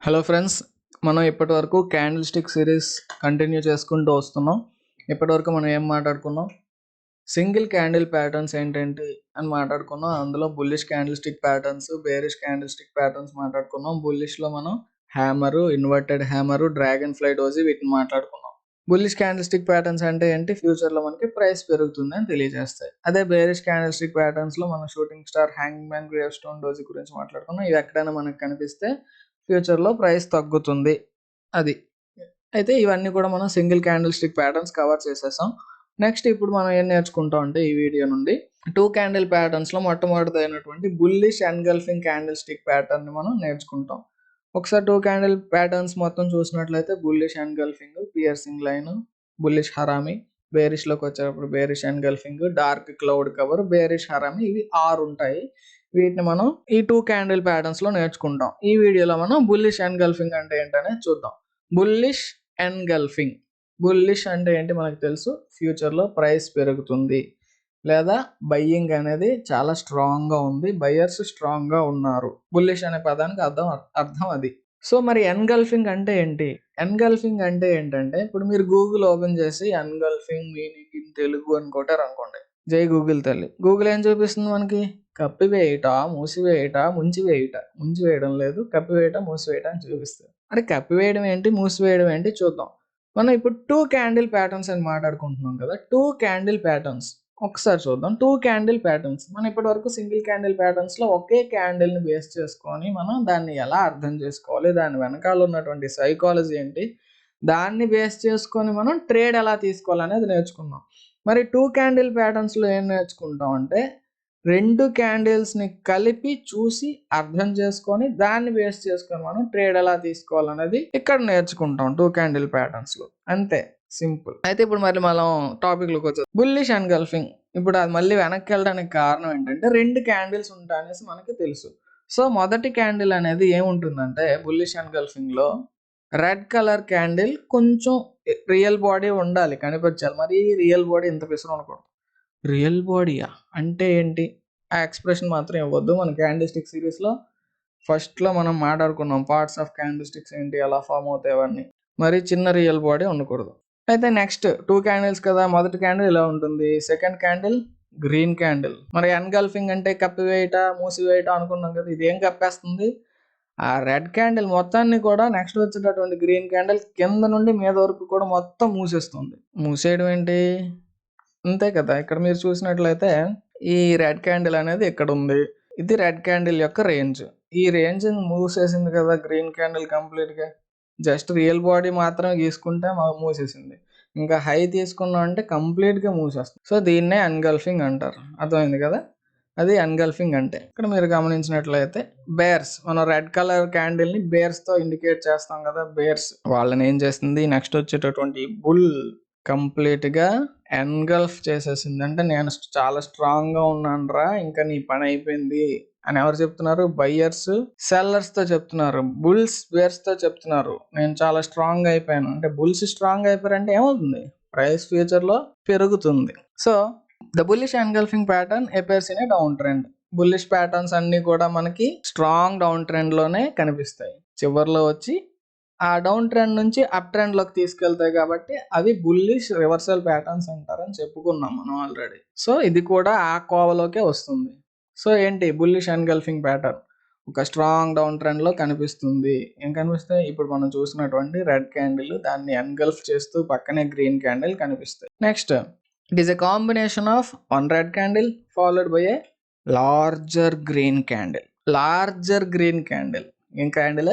Hello friends, మనం ఇప్పటివరకు candle stick series continue చేసుకుంటూ వస్తున్నాం. ఇప్పటివరకు మనం ఏం మాట్లాడుకున్నాం? సింగిల్ క్యాండిల్ ప్యాటర్న్స్ ఏంటేంటి అని మాట్లాడుకున్నాం. అందులో bullish candle stick patterns, bearish candle stick patterns మాట్లాడుకున్నాం. బుల్లిష్లో మనం hammer, inverted hammer, dragon fly doji వీటిని మాట్లాడుకున్నాం. బుల్లిష్ క్యాండిల్ స్టిక్ ప్యాటర్న్స్ అంటే ఏంటి? ఫ్యూచర్లో మనకి ప్రైస్ పెరుగుతుంది అని తెలియజేస్తాయి. అదే బేరిష్ క్యాండిల్ స్టిక్ ప్యాటర్న్స్లో మనం shooting star, hang man, grave stone doji గురించి మాట్లాడుకున్నాం. ఇవి ఎక్కడైనా మనకు కనిపిస్తే ఫ్యూచర్లో ప్రైస్ తగ్గుతుంది అది. అయితే ఇవన్నీ కూడా మనం single candlestick patterns cover చేసేసాం. నెక్స్ట్ ఇప్పుడు మనం ఏం నేర్చుకుంటాం అంటే ఈ వీడియో నుండి 2 క్యాండిల్ ప్యాటర్న్స్లో మొట్టమొదటిదైనటువంటి బుల్లిష్ ఎన్గల్ఫింగ్ క్యాండిల్ స్టిక్ ప్యాటర్న్ని మనం నేర్చుకుంటాం. ఒకసారి 2 క్యాండిల్ ప్యాటర్న్స్ మొత్తం చూసినట్లయితే bullish engulfing, piercing line, bullish harami, బేరిష్లోకి వచ్చేటప్పుడు bearish engulfing, dark cloud cover, bearish harami, ఇవి 6 ఉంటాయి. వీటిని మనం ఈ 2 క్యాండిల్ ప్యాటర్న్స్లో నేర్చుకుంటాం. ఈ వీడియోలో మనం బుల్లిష్ ఎన్గల్ఫింగ్ అంటే ఏంటనేది చూద్దాం. బుల్లిష్ ఎన్గల్ఫింగ్, బుల్లిష్ అంటే ఏంటి మనకు తెలుసు, ఫ్యూచర్లో ప్రైస్ పెరుగుతుంది లేదా బయ్యింగ్ అనేది చాలా స్ట్రాంగ్గా ఉంది, బయ్యర్స్ స్ట్రాంగ్గా ఉన్నారు. బుల్లిష్ అనే పదానికి అర్థం అది. సో మరి ఎన్గల్ఫింగ్ అంటే ఏంటి? ఎన్గల్ఫింగ్ అంటే ఏంటంటే ఇప్పుడు మీరు గూగుల్ ఓపెన్ చేసి ఎన్గల్ఫింగ్ మీనింగ్ ఇన్ తెలుగు అని కొట్టారు అనుకోండి, జై గూగుల్ తల్లి, గూగుల్ ఏం చూపిస్తుంది మనకి? కప్పివేయుట, మూసివేయుట, ముంచివేయుట. ముంచివేయడం లేదు, కప్పివేయట, మూసివేయట అని చూపిస్తుంది. అంటే కప్పివేయడం ఏంటి, మూసివేయడం ఏంటి చూద్దాం. మనం ఇప్పుడు 2 క్యాండిల్ ప్యాటర్న్స్ అని మాట్లాడుకుంటున్నాం కదా. 2 క్యాండిల్ ప్యాటర్న్స్ ఒకసారి చూద్దాం. 2 క్యాండిల్ ప్యాటర్న్స్ మనం ఇప్పటి వరకు సింగిల్ క్యాండిల్ ప్యాటర్న్స్లో ఒకే క్యాండిల్ని బేస్ చేసుకొని మనం దాన్ని ఎలా అర్థం చేసుకోవాలి, దాని వెనకాల ఉన్నటువంటి సైకాలజీ ఏంటి, దాన్ని బేస్ చేసుకొని మనం ట్రేడ్ ఎలా తీసుకోవాలనేది నేర్చుకున్నాం. మరి 2 క్యాండిల్ ప్యాటర్న్స్లో ఏం నేర్చుకుంటాం అంటే 2 క్యాండిల్స్ని కలిపి చూసి అర్థం చేసుకొని దాన్ని బేస్ చేసుకొని మనం ట్రేడ్ ఎలా తీసుకోవాలనేది ఇక్కడ నేర్చుకుంటాం 2 క్యాండిల్ ప్యాటర్న్స్లో. అంతే, సింపుల్. అయితే ఇప్పుడు మళ్ళీ మనం టాపిక్లోకి వచ్చేది బుల్లిష్ ఎన్గల్ఫింగ్. ఇప్పుడు అది మళ్ళీ వెనక్కి వెళ్ళడానికి కారణం ఏంటంటే 2 క్యాండిల్స్ ఉంటాయనేసి మనకి తెలుసు. సో మొదటి క్యాండిల్ అనేది ఏముంటుందంటే బుల్లిష్ ఎన్గల్ఫింగ్లో రెడ్ కలర్ క్యాండిల్, కొంచెం రియల్ బాడీ ఉండాలి, కనిపించాలి. మరి రియల్ బాడీ ఇంత పిసరు ఉండకూడదు. రియల్ బాడీయా అంటే ఏంటి? ఆ ఎక్స్ప్రెషన్ మాత్రం ఇవ్వద్దు. మన క్యాండిల్స్టిక్ సిరీస్లో ఫస్ట్లో మనం మాట్లాడుకున్నాం పార్ట్స్ ఆఫ్ క్యాండిల్స్టిక్స్ ఏంటి, ఎలా ఫామ్ అవుతాయి అవన్నీ. మరి చిన్న రియల్ బాడీ ఉండకూడదు. అయితే నెక్స్ట్ 2 క్యాండిల్స్ కదా, మొదటి క్యాండిల్ ఇలా ఉంటుంది, సెకండ్ క్యాండిల్ గ్రీన్ క్యాండిల్. మరి ఎన్గల్ఫింగ్ అంటే కప్పివేయట, మూసివేయట అనుకున్నాం కదా, ఇది ఏం కప్పేస్తుంది? ఆ రెడ్ క్యాండిల్ మొత్తాన్ని కూడా నెక్స్ట్ వచ్చేటటువంటి గ్రీన్ క్యాండిల్ కింద నుండి మీద వరకు కూడా మొత్తం మూసేస్తుంది. మూసేయడం ఏంటి? అంతే కదా. ఇక్కడ మీరు చూసినట్లయితే ఈ రెడ్ క్యాండిల్ అనేది ఇక్కడ ఉంది, ఇది రెడ్ క్యాండిల్ యొక్క రేంజ్. ఈ రేంజ్ మూసేసింది కదా గ్రీన్ క్యాండిల్ కంప్లీట్గా. జస్ట్ రియల్ బాడీ మాత్రమే గీసుకుంటే మూసేసింది. ఇంకా హై తీసుకున్నాం అంటే కంప్లీట్గా మూసేస్తుంది. సో దీన్నే ఎన్గల్ఫింగ్ అంటారు. అర్థమైంది కదా, అది ఎన్గల్ఫింగ్ అంటే. ఇక్కడ మీరు గమనించినట్లయితే బేర్స్, మనం రెడ్ కలర్ క్యాండిల్ని బేర్స్తో ఇండికేట్ చేస్తాం కదా. బేర్స్ వాళ్ళని ఏం చేస్తుంది, నెక్స్ట్ వచ్చేటటువంటి బుల్ కంప్లీట్గా ఎన్గల్ఫ్ చేసేసింది. అంటే నేను చాలా స్ట్రాంగ్గా ఉన్నాను రా, ఇంకా నీ పని అయిపోయింది అని ఎవరు చెప్తున్నారు? బయ్యర్స్ సెల్లర్స్తో చెప్తున్నారు, బుల్స్ బేర్స్తో చెప్తున్నారు. నేను చాలా స్ట్రాంగ్ అయిపోయాను అంటే, బుల్స్ స్ట్రాంగ్ అయిపోయారంటే ఏమవుతుంది? ప్రైస్ ఫ్యూచర్లో పెరుగుతుంది. So the bullish engulfing pattern appears in a down trend. Bullish patterns అన్నీ కూడా మనకి స్ట్రాంగ్ డౌన్ ట్రెండ్లోనే కనిపిస్తాయి, చివరిలో వచ్చి ఆ డౌన్ ట్రెండ్ నుంచి అప్ ట్రెండ్లోకి తీసుకెళ్తాయి. కాబట్టి అవి బుల్లిష్ రివర్సల్ ప్యాటర్న్స్ అంటారని చెప్పుకున్నాం మనం ఆల్రెడీ. సో ఇది కూడా ఆ కోవలోకే వస్తుంది. సో ఏంటి బుల్లిష్ ఎన్గల్ఫింగ్ ప్యాటర్న్? ఒక స్ట్రాంగ్ డౌన్ ట్రెండ్లో కనిపిస్తుంది. ఏం కనిపిస్తాయి? ఇప్పుడు మనం చూసినటువంటి రెడ్ క్యాండిల్, దాన్ని ఎన్గల్ఫ్ చేస్తూ పక్కనే గ్రీన్ క్యాండిల్ కనిపిస్తాయి. Next, it is a combination of one red candle followed by a larger green candle. Larger green candle ఏం candle?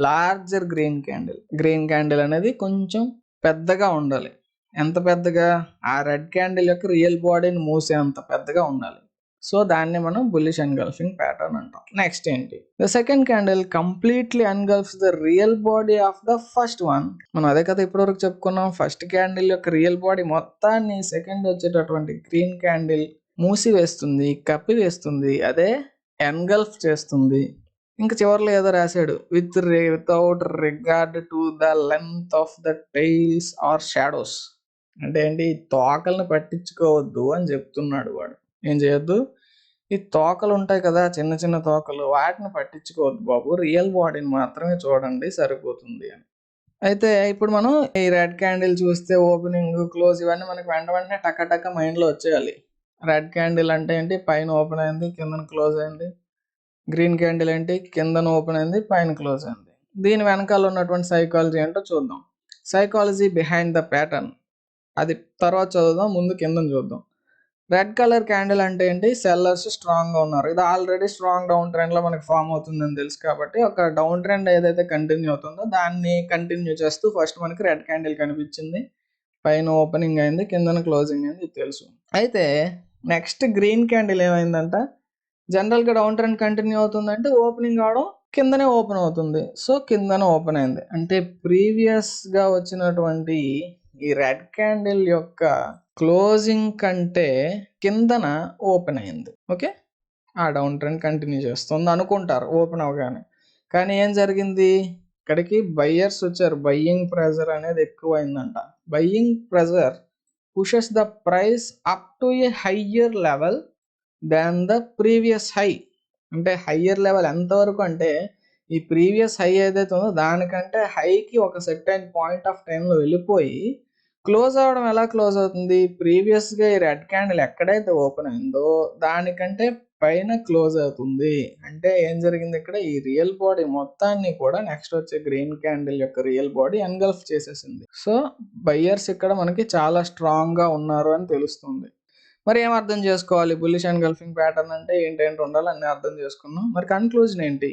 Larger green candle. Green candle అనేది కొంచెం పెద్దగా ఉండాలి. ఎంత పెద్దగా? ఆ రెడ్ క్యాండిల్ యొక్క రియల్ బాడీని మూసే అంత పెద్దగా ఉండాలి. సో దాన్ని మనం బుల్లిష్ ఎన్గల్ఫింగ్ ప్యాటర్న్ అంటాం. నెక్స్ట్ ఏంటి? The second candle completely engulfs the real body of the first one. మనం అదే కదా ఇప్పటివరకు చెప్పుకున్నాం. ఫస్ట్ క్యాండిల్ యొక్క రియల్ బాడీ మొత్తాన్ని సెకండ్ వచ్చేటటువంటి గ్రీన్ క్యాండిల్ మూసివేస్తుంది, కప్పివేస్తుంది, అదే ఎన్గల్ఫ్ చేస్తుంది. ఇంకా చివరిలో ఏదో రాశాడు, without regard to the length of the tails or shadows. అంటే ఏంటి? తోకల్ని పట్టించుకోవద్దు అని చెప్తున్నాడు వాడు. ఏం చేయొద్దు? ఈ తోకలు ఉంటాయి కదా, చిన్న చిన్న తోకలు, వాటిని పట్టించుకోవద్దు బాబు, రియల్ బాడీని మాత్రమే చూడండి సరిపోతుంది అని. అయితే ఇప్పుడు మనం ఈ రెడ్ క్యాండిల్ చూస్తే ఓపెనింగ్ క్లోజ్ ఇవన్నీ మనకి వెంటనే టక్క మైండ్లో వచ్చేయాలి. రెడ్ క్యాండిల్ అంటే ఏంటి, పైన ఓపెన్ అయింది కిందన క్లోజ్ అయింది. గ్రీన్ క్యాండిల్ ఏంటి, కిందన ఓపెన్ అయింది పైన క్లోజ్ అయింది. దీని వెనకాల ఉన్నటువంటి సైకాలజీ ఏంటో చూద్దాం. సైకాలజీ బిహైండ్ ద ప్యాటర్న్ అది తర్వాత చదువుదాం, ముందు కిందని చూద్దాం. రెడ్ కలర్ క్యాండిల్ అంటే ఏంటి, సెల్లర్స్ స్ట్రాంగ్గా ఉన్నారు. ఇది ఆల్రెడీ స్ట్రాంగ్ డౌన్ ట్రెండ్లో మనకి ఫామ్ అవుతుందని తెలుసు కాబట్టి ఒక డౌన్ ట్రెండ్ ఏదైతే కంటిన్యూ అవుతుందో దాన్ని కంటిన్యూ చేస్తూ ఫస్ట్ మనకి రెడ్ క్యాండిల్ కనిపించింది, పైన ఓపెనింగ్ అయింది కిందన క్లోజింగ్ అయింది, ఇది తెలుసు. అయితే నెక్స్ట్ గ్రీన్ క్యాండిల్ ఏమైందంట, జనరల్గా డౌన్ ట్రెండ్ కంటిన్యూ అవుతుందంటే ఓపెనింగ్ అవడం కిందనే ఓపెన్ అవుతుంది. సో కిందనే ఓపెన్ అయింది అంటే ప్రీవియస్గా వచ్చినటువంటి ఈ రెడ్ క్యాండిల్ యొక్క క్లోజింగ్ కంటే కిందన ఓపెన్ అయింది. ఓకే, ఆ డౌన్ ట్రెండ్ కంటిన్యూ చేస్తుంది అనుకుంటారు ఓపెన్ అవగానే. కానీ ఏం జరిగింది, ఇక్కడికి బయ్యర్స్ వచ్చారు, బయ్యింగ్ ప్రెజర్ అనేది ఎక్కువ అయిందంట. Buying pressure pushes the price up to a higher level than the previous high. అంటే హయ్యర్ లెవెల్ ఎంతవరకు అంటే ఈ ప్రీవియస్ హై ఏదైతే ఉందో దానికంటే హైకి ఒక సెర్టైన్ పాయింట్ ఆఫ్ టైంలో వెళ్ళిపోయి క్లోజ్ అవ్వడం ఎలా క్లోజ్ అవుతుంది, ప్రీవియస్గా ఈ రెడ్ క్యాండిల్ ఎక్కడైతే ఓపెన్ అయిందో దానికంటే పైన క్లోజ్ అవుతుంది. అంటే ఏం జరిగింది ఇక్కడ, ఈ రియల్ బాడీ మొత్తాన్ని కూడా నెక్స్ట్ వచ్చే గ్రీన్ క్యాండిల్ యొక్క రియల్ బాడీ ఎన్గల్ఫ్ చేసేసింది. సో బయ్యర్స్ ఇక్కడ మనకి చాలా స్ట్రాంగ్గా ఉన్నారు అని తెలుస్తుంది. మరి ఏం అర్థం చేసుకోవాలి, బుల్లిష్ ఎన్గల్ఫింగ్ ప్యాటర్న్ అంటే ఏంటేంటి ఉండాలి అన్నీ అర్థం చేసుకున్నాం. మరి కన్క్లూజన్ ఏంటి,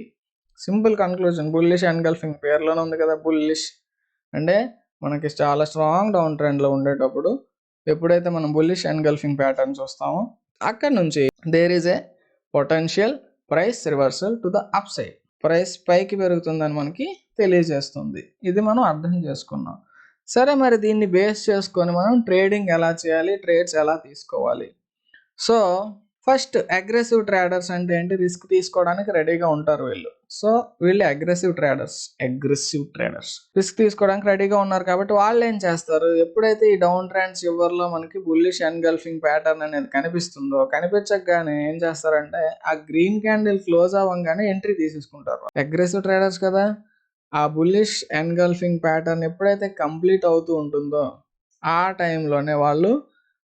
సింపుల్ కన్క్లూజన్, బుల్లిష్ ఎన్గల్ఫింగ్ పేర్లోనే ఉంది కదా, బుల్లిష్ అంటే మనకి చాలా స్ట్రాంగ్ డౌన్ ట్రెండ్లో ఉండేటప్పుడు ఎప్పుడైతే మనం బుల్లిష్ ఎన్గల్ఫింగ్ ప్యాటర్న్ చూస్తామో అక్కడ నుంచి there is a potential price reversal to the upside, price పైకి పెరుగుతుందని మనకి తెలియజేస్తుంది. ఇది మనం అర్థం చేసుకున్నాం. సరే, మరి దీన్ని బేస్ చేసుకొని మనం ట్రేడింగ్ ఎలా చేయాలి, ట్రేడ్స్ ఎలా తీసుకోవాలి. సో ఫస్ట్ అగ్రెసివ్ ట్రేడర్స్ అంటే ఏంటి, రిస్క్ తీసుకోవడానికి రెడీగా ఉంటారు వీళ్ళు. సో వీళ్ళు అగ్రెసివ్ ట్రేడర్స్ రిస్క్ తీసుకోవడానికి రెడీగా ఉన్నారు కాబట్టి వాళ్ళు ఏం చేస్తారు, ఎప్పుడైతే ఈ డౌన్ ట్రెండ్ చివర్లో మనకి బుల్లిష్ ఎన్గల్ఫింగ్ ప్యాటర్న్ అనేది కనిపిస్తుందో కనిపించగానే ఏం చేస్తారంటే ఆ గ్రీన్ క్యాండిల్ క్లోజ్ అవ్వగానే ఎంట్రీ తీసేసుకుంటారు. అగ్రెసివ్ ట్రేడర్స్ కదా, ఆ బుల్లిష్ ఎన్గల్ఫింగ్ ప్యాటర్న్ ఎప్పుడైతే కంప్లీట్ అవుతూ ఉంటుందో ఆ టైంలోనే వాళ్ళు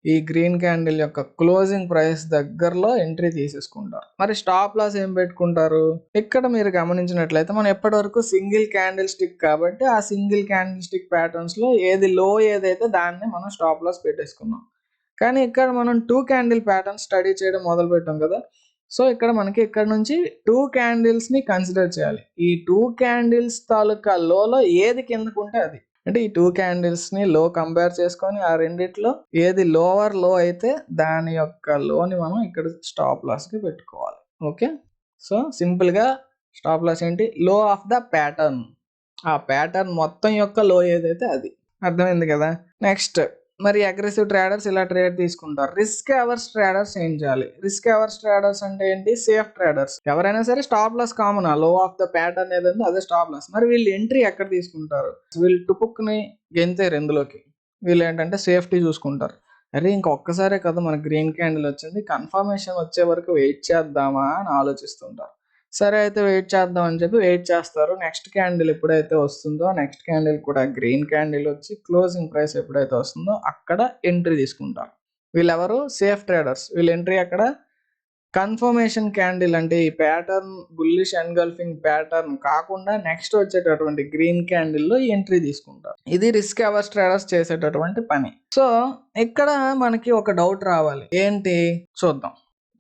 ఈ గ్రీన్ క్యాండిల్ యొక్క క్లోజింగ్ ప్రైస్ దగ్గరలో ఎంట్రీ తీసేసుకుంటారు. మరి స్టాప్ లాస్ ఏం పెట్టుకుంటారు, ఇక్కడ మీరు గమనించినట్లయితే మనం ఎప్పటివరకు సింగిల్ క్యాండిల్ స్టిక్ కాబట్టి ఆ సింగిల్ క్యాండిల్ స్టిక్ ప్యాటర్న్స్లో ఏది లో ఏదైతే దాన్ని మనం స్టాప్ లాస్ పెట్టేసుకున్నాం. కానీ ఇక్కడ మనం 2 క్యాండిల్ ప్యాటర్న్ స్టడీ చేయడం మొదలు పెట్టాం కదా, సో ఇక్కడ మనకి ఇక్కడ నుంచి 2 క్యాండిల్స్ని కన్సిడర్ చేయాలి. ఈ 2 క్యాండిల్స్ తాలూకా లోలో ఏది కిందకుంటే అది, అంటే ఈ 2 క్యాండిల్స్ని లో కంపేర్ చేసుకొని ఆ రెండిట్లో ఏది లోవర్ లో అయితే దాని యొక్క లోని మనం ఇక్కడ స్టాప్ లాస్కి పెట్టుకోవాలి. ఓకే, సో సింపుల్గా స్టాప్ లాస్ ఏంటి, లో ఆఫ్ ద ప్యాటర్న్, ఆ ప్యాటర్న్ మొత్తం యొక్క లో ఏదైతే అది. అర్థమైంది కదా. నెక్స్ట్ మరి అగ్రెసివ్ ట్రేడర్స్ ఇలా ట్రేడ్ తీసుకుంటారు. రిస్క్ అవర్స్ ట్రేడర్స్ ఏం చేయాలి, రిస్క్ అవర్స్ ట్రేడర్స్ అంటే ఏంటి, సేఫ్ ట్రేడర్స్. ఎవరైనా సరే స్టాప్ లాస్ కామన్, లో ఆఫ్ ద ప్యాటర్న్ ఏదంటే అదే స్టాప్ లాస్. మరి వీళ్ళు ఎంట్రీ ఎక్కడ తీసుకుంటారు, వీళ్ళు టుపుక్ని గెంతారు ఇందులోకి, వీళ్ళు ఏంటంటే సేఫ్టీ చూసుకుంటారు. అరే ఇంకొక్కసారే కదా మనకి గ్రీన్ క్యాండిల్ వచ్చింది, కన్ఫర్మేషన్ వచ్చే వరకు వెయిట్ చేద్దామా అని ఆలోచిస్తుంటారు. సరే అయితే వెయిట్ చేద్దాం అని చెప్పి వెయిట్ చేస్తారు. నెక్స్ట్ క్యాండిల్ ఎప్పుడైతే వస్తుందో నెక్స్ట్ క్యాండిల్ కూడా గ్రీన్ క్యాండిల్ వచ్చి క్లోజింగ్ ప్రైస్ ఎప్పుడైతే వస్తుందో అక్కడ ఎంట్రీ తీసుకుంటారు. వీళ్ళెవరు, సేఫ్ ట్రేడర్స్. వీళ్ళ ఎంట్రీ అక్కడ కన్ఫర్మేషన్ క్యాండిల్ అంటే ఈ ప్యాటర్న్ బుల్లిష్ ఎన్గల్ఫింగ్ ప్యాటర్న్ కాకుండా నెక్స్ట్ వచ్చేటటువంటి గ్రీన్ క్యాండిల్లో ఎంట్రీ తీసుకుంటారు. ఇది రిస్క్ అవర్స్ ట్రేడర్స్ చేసేటటువంటి పని. సో ఇక్కడ మనకి ఒక డౌట్ రావాలి, ఏంటి చూద్దాం.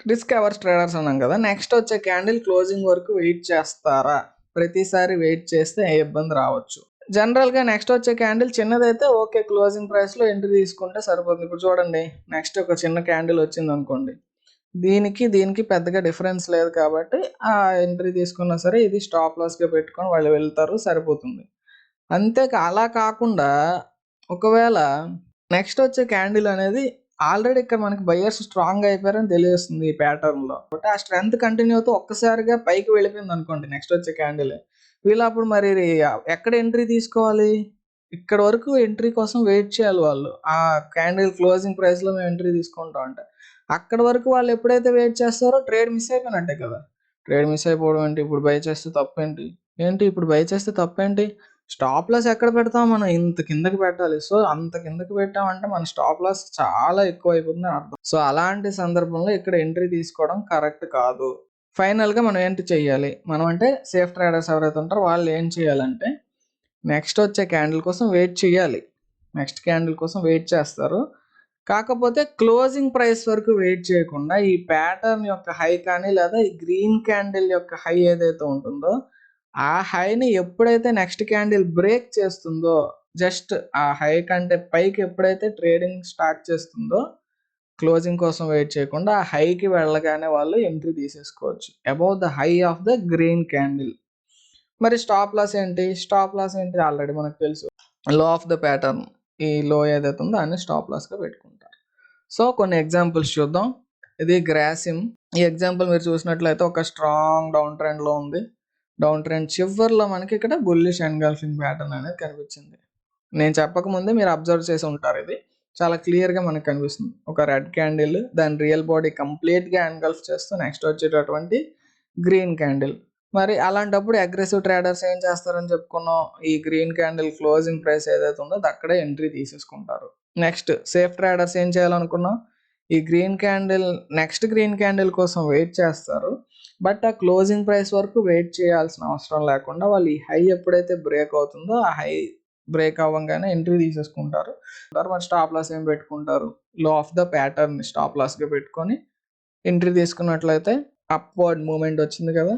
రిస్క్ అవర్స్ ట్రేడర్స్ అన్నాం కదా, నెక్స్ట్ వచ్చే క్యాండిల్ క్లోజింగ్ వరకు వెయిట్ చేస్తారా, ప్రతిసారి వెయిట్ చేస్తే ఏ ఇబ్బంది రావచ్చు. జనరల్గా నెక్స్ట్ వచ్చే క్యాండిల్ చిన్నదైతే ఓకే, క్లోజింగ్ ప్రైస్లో ఎంట్రీ తీసుకుంటే సరిపోతుంది. ఇప్పుడు చూడండి, నెక్స్ట్ ఒక చిన్న క్యాండిల్ వచ్చింది అనుకోండి, దీనికి పెద్దగా డిఫరెన్స్ లేదు కాబట్టి ఆ ఎంట్రీ తీసుకున్నా సరే ఇది స్టాప్ లాస్గా పెట్టుకొని వాళ్ళు వెళ్తారు, సరిపోతుంది. అంతేకా అలా కాకుండా ఒకవేళ నెక్స్ట్ వచ్చే క్యాండిల్ అనేది ఆల్రెడీ ఇక్కడ మనకి బయర్స్ స్ట్రాంగ్ అయిపోయారని తెలియస్తుంది ఈ ప్యాటర్న్లో, బట్ ఆ స్ట్రెంత్ కంటిన్యూ అవుతూ ఒక్కసారిగా పైకి వెళ్ళిపోయింది అనుకోండి నెక్స్ట్ వచ్చే క్యాండిల్, వీళ్ళు అప్పుడు మరి ఎక్కడ ఎంట్రీ తీసుకోవాలి, ఇక్కడ వరకు ఎంట్రీ కోసం వెయిట్ చేయాలి వాళ్ళు. ఆ క్యాండిల్ క్లోజింగ్ ప్రైస్లో మేము ఎంట్రీ తీసుకుంటాం అంటే అక్కడి వరకు వాళ్ళు ఎప్పుడైతే వెయిట్ చేస్తారో ట్రేడ్ మిస్ అయిపోయినట్టే కదా. ట్రేడ్ మిస్ అయిపోవడం ఏంటి, ఇప్పుడు బై చేస్తే తప్పేంటి, ఇప్పుడు బై చేస్తే తప్పేంటి, స్టాప్ లాస్ ఎక్కడ పెడతాం మనం, ఇంత కిందకి పెట్టాలి. సో అంత కిందకి పెట్టామంటే మన స్టాప్ లాస్ చాలా ఎక్కువ అయిపోతుంది అర్థం. సో అలాంటి సందర్భంలో ఇక్కడ ఎంట్రీ తీసుకోవడం కరెక్ట్ కాదు. ఫైనల్గా మనం ఏంటి చెయ్యాలి, మనం అంటే సేఫ్ ట్రేడర్స్ ఎవరైతే ఉంటారో వాళ్ళు ఏం చేయాలంటే నెక్స్ట్ వచ్చే క్యాండిల్ కోసం వెయిట్ చేయాలి. నెక్స్ట్ క్యాండిల్ కోసం వెయిట్ చేస్తారు. కాకపోతే క్లోజింగ్ ప్రైస్ వరకు వెయిట్ చేయకుండా ఈ ప్యాటర్న్ యొక్క హై కానీ లేదా ఈ గ్రీన్ క్యాండిల్ యొక్క హై ఏదైతే ఉంటుందో ఆ హైని ఎప్పుడైతే నెక్స్ట్ క్యాండిల్ బ్రేక్ చేస్తుందో, జస్ట్ ఆ హై కంటే పైకి ఎప్పుడైతే ట్రేడింగ్ స్టార్ట్ చేస్తుందో క్లోజింగ్ కోసం వెయిట్ చేయకుండా ఆ హైకి వెళ్ళగానే వాళ్ళు ఎంట్రీ తీసేసుకోవచ్చు above the high of the green candle. మరి స్టాప్ లాస్ ఏంటి, ఆల్రెడీ మనకు తెలుసు, లో ఆఫ్ ద ప్యాటర్న్, ఈ లో ఏదైతే ఉందో దాన్ని స్టాప్ లాస్గా పెట్టుకుంటారు. సో కొన్ని ఎగ్జాంపుల్స్ చూద్దాం. ఇది గ్రాసిమ్. ఈ ఎగ్జాంపుల్ మీరు చూసినట్లయితే ఒక స్ట్రాంగ్ డౌన్ ట్రెండ్లో ఉంది. డౌన్ ట్రెండ్ చివర్లో మనకి ఇక్కడ బుల్లిష్ ఎంగల్ఫింగ్ ప్యాటర్న్ అనేది కనిపించింది. నేను చెప్పకముందే మీరు అబ్జర్వ్ చేసి ఉంటారు, ఇది చాలా క్లియర్గా మనకు కనిపిస్తుంది. ఒక రెడ్ క్యాండిల్, దాని రియల్ బాడీ కంప్లీట్గా ఎంగల్ఫ్ చేస్తూ నెక్స్ట్ వచ్చేటటువంటి గ్రీన్ క్యాండిల్. మరి అలాంటప్పుడు అగ్రెసివ్ ట్రేడర్స్ ఏం చేస్తారని చెప్పుకున్నాం, ఈ గ్రీన్ క్యాండిల్ క్లోజింగ్ ప్రైస్ ఏదైతే ఉందో అక్కడే ఎంట్రీ తీసేసుకుంటారు. నెక్స్ట్ సేఫ్ ట్రేడర్స్ ఏం చేయాలనుకున్నాం, ఈ green candle next green candle కోసం వెయిట్ చేస్తారు. బట్ ఆ క్లోజింగ్ ప్రైస్ వరకు వెయిట్ చేయాల్సిన అవసరం లేకుండా వాళ్ళు ఈ హై ఎప్పుడైతే బ్రేక్ అవుతుందో ఆ హై బ్రేక్ అవ్వగానే ఎంట్రీ తీసేసుకుంటారు. మరి స్టాప్ లాస్ ఏం పెట్టుకుంటారు, లో ఆఫ్ ద ప్యాటర్న్ స్టాప్ లాస్గా పెట్టుకొని ఎంట్రీ తీసుకున్నట్లయితే అప్వర్డ్ మూమెంట్ వచ్చింది కదా,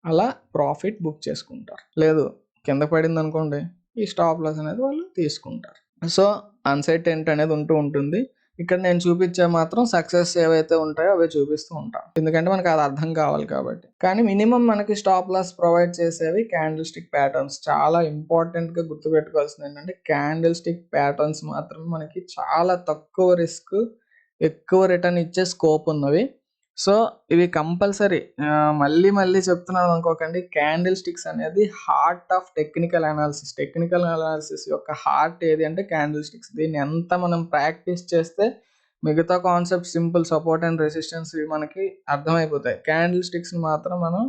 అలా ప్రాఫిట్ బుక్ చేసుకుంటారు. లేదు కింద పడింది అనుకోండి, ఈ స్టాప్ లాస్ అనేది వాళ్ళు తీసుకుంటారు. సో అన్సర్టెనిటీ అనేది ఉంటుంది. ఇక్కడ నేను చూపించే మాత్రం సక్సెస్ ఏవైతే ఉంటాయో అవే చూపిస్తూ ఉంటాను, ఎందుకంటే మనకు అది అర్థం కావాలి కాబట్టి. కానీ మినిమం మనకి స్టాప్ లాస్ ప్రొవైడ్ చేసేవి క్యాండిల్ స్టిక్ ప్యాటర్న్స్. చాలా ఇంపార్టెంట్గా గుర్తుపెట్టుకోవాల్సింది ఏంటంటే క్యాండిల్ స్టిక్ ప్యాటర్న్స్ మాత్రమే మనకి చాలా తక్కువ రిస్క్, ఎక్కువ రిటర్న్ ఇచ్చే స్కోప్ ఉన్నవి. సో ఇవి కంపల్సరీ, మళ్ళీ చెప్తున్నాను అనుకోకండి, క్యాండిల్ స్టిక్స్ అనేది హార్ట్ ఆఫ్ టెక్నికల్ అనాలిసిస్ యొక్క హార్ట్ ఏది అంటే క్యాండిల్ స్టిక్స్. దీన్ని ఎంత మనం ప్రాక్టీస్ చేస్తే మిగతా concept simple support and resistance ఇవి మనకి అర్థమైపోతాయి. క్యాండిల్ స్టిక్స్ని మాత్రం మనం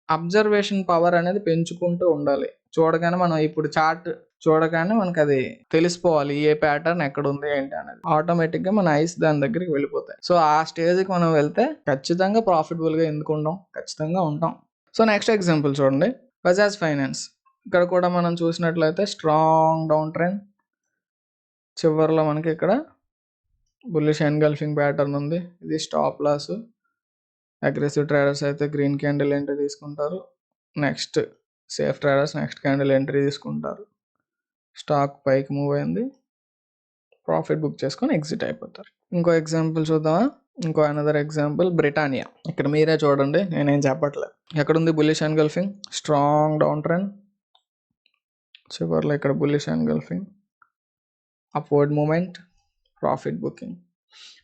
అబ్జర్వేషన్ పవర్ అనేది పెంచుకుంటూ ఉండాలి. చూడగానే మనం ఇప్పుడు చార్ట్ చూడగానే మనకు అది తెలిసిపోవాలి ఏ ప్యాటర్న్ ఎక్కడ ఉంది ఏంటి అనేది. ఆటోమేటిక్గా మన ఐస్ దాని దగ్గరికి వెళ్ళిపోతాయి. సో ఆ స్టేజ్కి మనం వెళ్తే ఖచ్చితంగా ప్రాఫిటబుల్గా ఎందుకు ఉండం, ఖచ్చితంగా ఉంటాం. సో నెక్స్ట్ ఎగ్జాంపుల్ చూడండి, బజాజ్ ఫైనాన్స్. ఇక్కడ కూడా మనం చూసినట్లయితే స్ట్రాంగ్ డౌన్ ట్రెండ్, చివరిలో మనకి ఇక్కడ బుల్లిష్ ఎన్గల్ఫింగ్ ప్యాటర్న్ ఉంది. ఇది స్టాప్ లాస్. అగ్రెసివ్ ట్రేడర్స్ అయితే గ్రీన్ క్యాండిల్ ఎంట్రీ తీసుకుంటారు. Next safe traders next candle entry తీసుకుంటారు. స్టాక్ పైకి మూవ్ అయింది, ప్రాఫిట్ బుక్ చేసుకొని ఎగ్జిట్ అయిపోతారు. ఇంకో ఎగ్జాంపుల్ చూద్దామా, అనదర్ ఎగ్జాంపుల్ బ్రిటానియా. ఇక్కడ మీరే చూడండి, నేనేం చెప్పట్లేదు. ఎక్కడుంది bullish engulfing, strong down trend, చివరిలో ఇక్కడ bullish engulfing, upward movement,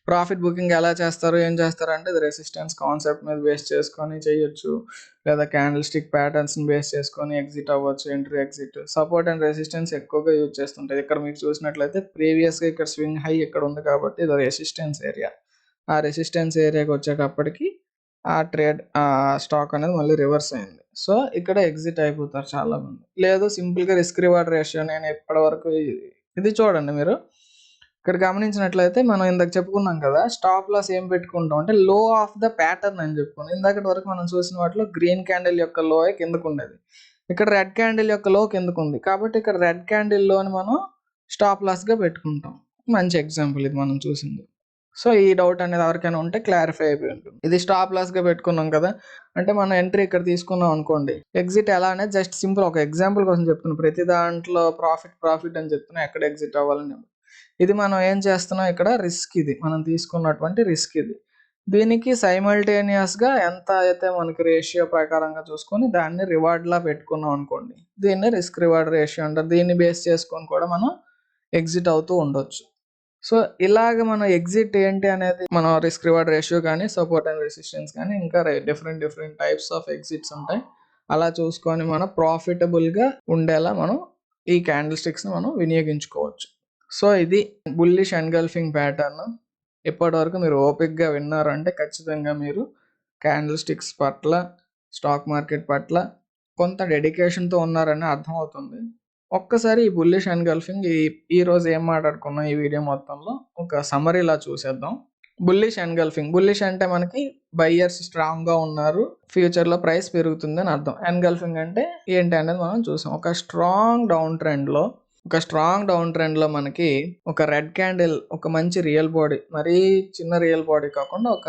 profit booking ఎలా చేస్తారు, ఏం చేస్తారు అంటే ఇది రెసిస్టెన్స్ కాన్సెప్ట్ మీద బేస్ చేసుకొని చేయొచ్చు, లేదా క్యాండిల్ స్టిక్ ప్యాటర్న్స్ని బేస్ చేసుకొని ఎగ్జిట్ అవ్వచ్చు, entry exit. Support and resistance ఎక్కువగా యూజ్ చేస్తుంటాయి. ఇక్కడ మీకు చూసినట్లయితే ప్రీవియస్గా ఇక్కడ స్వింగ్ హై ఇక్కడ ఉంది కాబట్టి ఇది రెసిస్టెన్స్ ఏరియా. ఆ రెసిస్టెన్స్ ఏరియాకి వచ్చేటప్పటికి ఆ స్టాక్ అనేది మళ్ళీ రివర్స్ అయింది. సో ఇక్కడ ఎగ్జిట్ అయిపోతారు చాలామంది. లేదు సింపుల్గా రిస్క్ రివార్డ్ రేషియో నేను ఇప్పటివరకు ఇది చూడండి మీరు ఇక్కడ గమనించినట్లయితే మనం ఇందాక చెప్పుకున్నాం కదా, స్టాప్ లాస్ ఏం పెట్టుకుంటాం అంటే లో ఆఫ్ ద ప్యాటర్న్ అని చెప్పుకున్నాం. ఇందాకటి వరకు మనం చూసిన వాటిలో గ్రీన్ క్యాండిల్ యొక్క లో కిందకు ఉండేది, ఇక్కడ రెడ్ క్యాండిల్ యొక్క లో కిందకు ఉంది కాబట్టి ఇక్కడ రెడ్ క్యాండిల్ లోని మనం స్టాప్ లాస్గా పెట్టుకుంటాం. మంచి ఎగ్జాంపుల్ ఇది మనం చూసింది. సో ఈ డౌట్ అనేది ఎవరికైనా ఉంటే క్లారిఫై అయిపోయి ఉంటుంది. ఇది స్టాప్ లాస్గా పెట్టుకున్నాం కదా, అంటే మనం ఎంట్రీ ఇక్కడ తీసుకున్నాం అనుకోండి, ఎగ్జిట్ ఎలా అనేది జస్ట్ సింపుల్ ఒక ఎగ్జాంపుల్ కోసం చెప్తున్నాం. ప్రతి దాంట్లో ప్రాఫిట్ అని చెప్తున్నా, ఎక్కడ ఎగ్జిట్ అవ్వాలని. ఇది మనం ఏం చేస్తున్నాం ఇక్కడ రిస్క్, ఇది మనం తీసుకున్నటువంటి రిస్క్. ఇది దీనికి సైమల్టేనియస్గా ఎంత అయితే మనకి రేషియో ప్రకారంగా చూసుకొని దాన్ని రివార్డ్లా పెట్టుకున్నాం అనుకోండి, దీన్ని రిస్క్ రివార్డ్ రేషియో అంటారు. దీన్ని బేస్ చేసుకొని కూడా మనం ఎగ్జిట్ అవుతూ ఉండొచ్చు. సో ఇలాగ మనం ఎగ్జిట్ ఏంటి అనేది మనం రిస్క్ రివార్డ్ రేషియో కానీ సపోర్ట్ అండ్ రెసిస్టెన్స్ కానీ ఇంకా డిఫరెంట్ టైప్స్ ఆఫ్ ఎగ్జిట్స్ ఉంటాయి. అలా చూసుకొని మనం ప్రాఫిటబుల్గా ఉండేలా మనం ఈ క్యాండిల్ స్టిక్స్ని మనం వినియోగించుకోవచ్చు. సో ఇది బుల్లిష్ ఎన్గల్ఫింగ్ ప్యాటర్న్. ఇప్పటివరకు మీరు ఓపిక్గా విన్నారంటే ఖచ్చితంగా మీరు క్యాండిల్స్టిక్స్ పట్ల, స్టాక్ మార్కెట్ పట్ల కొంత డెడికేషన్తో ఉన్నారని అర్థమవుతుంది. ఒక్కసారి ఈ బుల్లిష్ ఎన్గల్ఫింగ్ ఈరోజు ఏం మాట్లాడుకున్నాం ఈ వీడియో మొత్తంలో ఒక సమ్మరీలా చూసేద్దాం. బుల్లిష్ ఎన్గల్ఫింగ్, బుల్లిష్ అంటే మనకి బయ్యర్స్ స్ట్రాంగ్గా ఉన్నారు, ఫ్యూచర్లో ప్రైస్ పెరుగుతుంది అని అర్థం. ఎన్గల్ఫింగ్ అంటే ఏంటి అనేది మనం చూసాం. ఒక స్ట్రాంగ్ డౌన్ ట్రెండ్లో మనకి ఒక రెడ్ క్యాండిల్, ఒక మంచి రియల్ బాడీ, మరీ చిన్న రియల్ బాడీ కాకుండా ఒక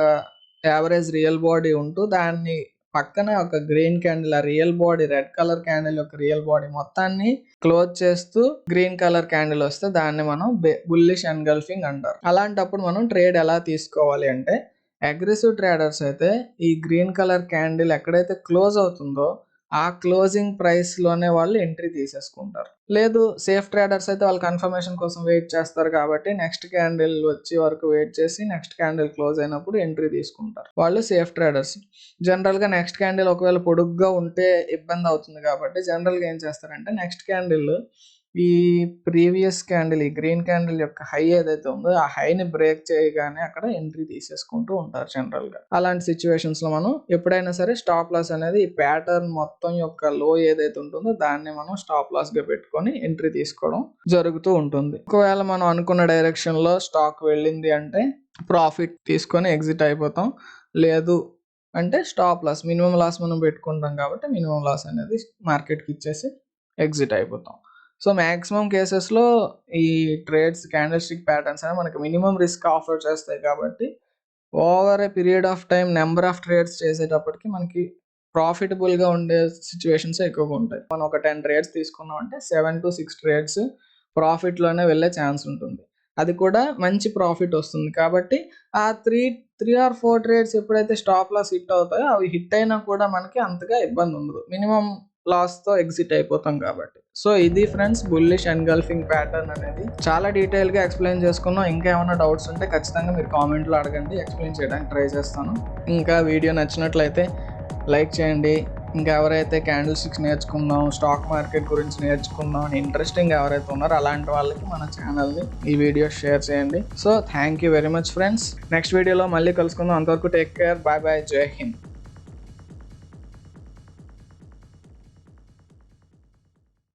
యావరేజ్ రియల్ బాడీ ఉంటూ దాన్ని పక్కనే ఒక గ్రీన్ క్యాండిల్, ఆ real body red colour candle యొక్క రియల్ బాడీ మొత్తాన్ని క్లోజ్ చేస్తూ గ్రీన్ కలర్ క్యాండిల్ వస్తే దాన్ని మనం బుల్లిష్ ఎన్గల్ఫింగ్ అంటారు. అలాంటప్పుడు మనం ట్రేడ్ ఎలా తీసుకోవాలి అంటే, అగ్రెసివ్ ట్రేడర్స్ అయితే ఈ గ్రీన్ కలర్ క్యాండిల్ ఎక్కడైతే క్లోజ్ అవుతుందో ఆ క్లోజింగ్ ప్రైస్లోనే వాళ్ళు ఎంట్రీ తీసేసుకుంటారు. లేదు సేఫ్ ట్రేడర్స్ అయితే వాళ్ళు కన్ఫర్మేషన్ కోసం వెయిట్ చేస్తారు కాబట్టి నెక్స్ట్ క్యాండిల్ వచ్చే వరకు వెయిట్ చేసి నెక్స్ట్ క్యాండిల్ క్లోజ్ అయినప్పుడు ఎంట్రీ తీసుకుంటారు. వాళ్ళు సేఫ్ ట్రేడర్స్. జనరల్గా నెక్స్ట్ క్యాండిల్ ఒకవేళ పొడుగ్గా ఉంటే ఇబ్బంది అవుతుంది కాబట్టి జనరల్గా ఏం చేస్తారంటే నెక్స్ట్ క్యాండిల్ ఈ ప్రీవియస్ క్యాండిల్, ఈ గ్రీన్ క్యాండిల్ యొక్క హై ఏదైతే ఉందో ఆ హైని బ్రేక్ చేయగానే అక్కడ ఎంట్రీ తీసేసుకుంటూ ఉంటారు జనరల్గా. అలాంటి సిచ్యువేషన్స్లో మనం ఎప్పుడైనా సరే స్టాప్ లాస్ అనేది ఈ ప్యాటర్న్ మొత్తం యొక్క లో ఏదైతే ఉంటుందో దాన్ని మనం స్టాప్ లాస్గా పెట్టుకొని ఎంట్రీ తీసుకోవడం జరుగుతూ ఉంటుంది. ఒకవేళ మనం అనుకున్న డైరెక్షన్లో స్టాక్ వెళ్ళింది అంటే ప్రాఫిట్ తీసుకొని ఎగ్జిట్ అయిపోతాం. లేదు అంటే స్టాప్ లాస్, మినిమం లాస్ మనం పెట్టుకుంటాం కాబట్టి మినిమం లాస్ అనేది మార్కెట్కి ఇచ్చేసి ఎగ్జిట్ అయిపోతాం. సో మ్యాక్సిమం కేసెస్లో ఈ ట్రేడ్స్, క్యాండిల్స్టిక్ ప్యాటర్న్స్ అనేవి మనకి మినిమం రిస్క్ ఆఫర్ చేస్తాయి కాబట్టి over a period of time number of trades చేసేటప్పటికి మనకి ప్రాఫిటబుల్గా ఉండే సిచ్యువేషన్స్ ఎక్కువగా ఉంటాయి. మనం ఒక 10 ట్రేడ్స్ తీసుకున్నాం అంటే 7 to 6 ట్రేడ్స్ ప్రాఫిట్లోనే వెళ్ళే ఛాన్స్ ఉంటుంది. అది కూడా మంచి ప్రాఫిట్ వస్తుంది కాబట్టి ఆ 3 or 4 ట్రేడ్స్ ఎప్పుడైతే స్టాప్ లాస్ హిట్ అవుతాయో అవి హిట్ అయినా కూడా మనకి అంతగా ఇబ్బంది ఉండదు, మినిమం లాస్తో ఎగ్జిట్ అయిపోతాం కాబట్టి. సో ఇది ఫ్రెండ్స్ బుల్లిష్ ఎన్గల్ఫింగ్ ప్యాటర్న్ అనేది చాలా డీటెయిల్గా ఎక్స్ప్లెయిన్ చేసుకున్నాం. ఇంకా ఏమైనా డౌట్స్ ఉంటే ఖచ్చితంగా మీరు కామెంట్లో అడగండి, ఎక్స్ప్లెయిన్ చేయడానికి ట్రై చేస్తాను. ఇంకా వీడియో నచ్చినట్లయితే లైక్ చేయండి. ఇంకా ఎవరైతే క్యాండిల్స్టిక్స్ నేర్చుకుందాం, స్టాక్ మార్కెట్ గురించి నేర్చుకుందాం అని ఇంట్రెస్టింగ్ ఎవరైతే ఉన్నారో అలాంటి వాళ్ళకి మన ఛానల్ని ఈ వీడియో షేర్ చేయండి. So thank you very much friends. Next వీడియోలో మళ్ళీ కలుసుకుందాం. అంతవరకు టేక్ కేర్, బాయ్ బాయ్, జై హింద్.